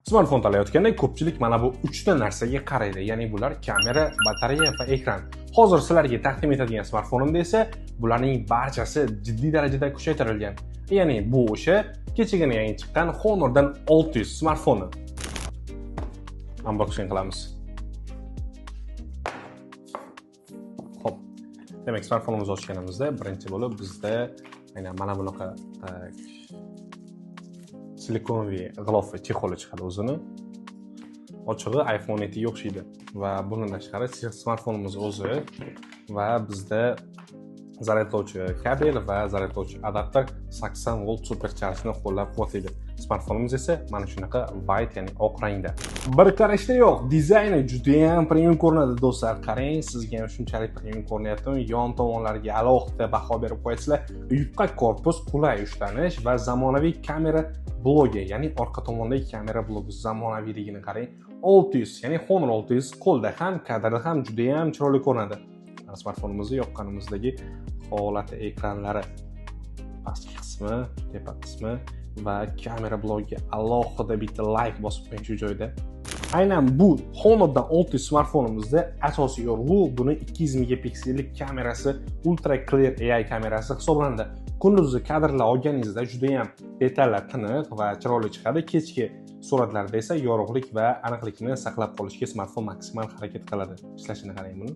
Smartfon tanlayotganda ko'pchilik mana bu 3 ta narsaga qaraydi. Ya'ni bular kamera, batareya va ekran. Hozir sizlarga taqdim etadigan smartfonimda esa bularning barchasi jiddiy darajada kuchaytirilgan. Ya'ni bu o'sha kechagina yangi chiqqan Honordan 600 smartfoni. Unboxing qilamiz. Xo'p. Demak, smartfonimizni ochganimizda birinchi bo'lib bizda aynan mana bunaqa silikonli g'ilof va chexoli chiqadi o'zini. Ochig'i iPhone 7 ga o'xshaydi va bundan tashqari smartfonimiz o'zi va bizda zaryadlovchi kabel va zaryadlovchi adapter 80 volt supercharjni qo'llab-quvvatlaydi. Smartfonimiz esa mana shunaqa white, ya'ni oq rangda. Bir qarashda yo'q, dizayni juda ham premium ko'rinadi do'stlar. Qarang, sizga ham shunchalik premium ko'rinyaptimi? Yon tomonlariga alohida baho berib qo'yasizlar. Yupqa korpus, qulay ushlanish va zamonaviy kamera blogi, ya'ni orqa tomondagi kamera blogi zamonaviyligini qarang. 600, ya'ni Honor 600 qo'lda ham, kadrda ham juda ham chiroyli ko'rinadi. Smartfonimizni yoqqanimizdagi holati, ekranlari, pastki qismi, tepa qismi va kamera blogiga alohida bitta like bosib qo'ying shu joyda. Aynan bu Honordan 600 smartfonimizda asosiy yorug'i buni 200 megapiksellik kamerasi, ultra clear AI kamerasi hisoblanadi. Kunduzi kadrlar olganingizda juda ham detallar tiniq va chiroyli chiqadi. Kechki suratlarda esa yorug'lik va aniqlikni saqlab qolishga smartfon maksimal harakat qiladi. Ishlashini qarang buni.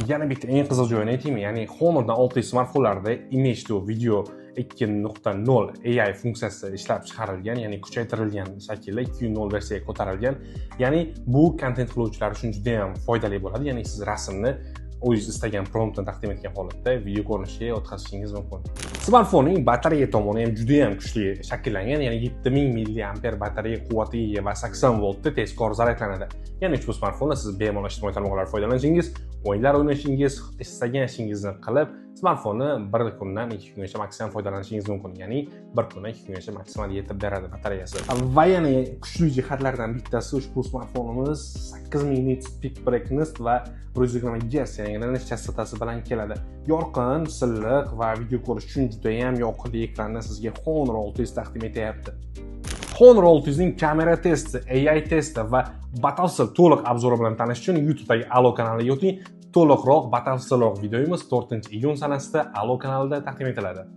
Yana bitta eng qiziq joyini aytaymi, ya'ni Honordan 600 smartfonlarida Image to Video 2.0 AI funksiyasi ishlab chiqarilgan, ya'ni kuchaytirilgan shaklda 2.0 versiyaga ko'tarilgan. Ya'ni bu kontent qiluvchilar uchun juda ham foydali bo'ladi. Ya'ni siz rasmni o'zingiz istagan promptni taqdim etgan holatda video ko'rinishga o'tkazishingiz mumkin. Smartfonning batareya tomoni ham juda ham kuchli shakllangan, ya'ni 7000 mAh batareya quvvatiga ega va 80 voltda tezkor zaryadlanadi. Ya'ni ushbu smartfonda siz bemalol ijtimoiy tarmoqlardan foydalanishingiz, o'yinlar o'ynashingiz, istagan ishingizni qilib, smartfonni bir kundan 2 kungacha maksimum foydalanishingiz mumkin. Ya'ni bir kundan 2 kungacha maksimal yetib beradi batareyasi. Va yana kuchli jihatlardan bittasi ushbu smartfonimiz 8000 nits peak brightness va 120 Hz yangranish chastotasi bilan keladi. Yorqin, silliq va video ko'rish uchun juda ham yoqimli ekranni sizga Honor 600 taqdim etyapti. Honor 600 ning kamera testi, AI testi va batafsil to'liq obzori bilan tanish uchun YouTube'dagi Allo kanaliga o'ting. To'liqroq batafsilroq videomiz 4-iyun sanasida Allo kanalida taqdim etiladi.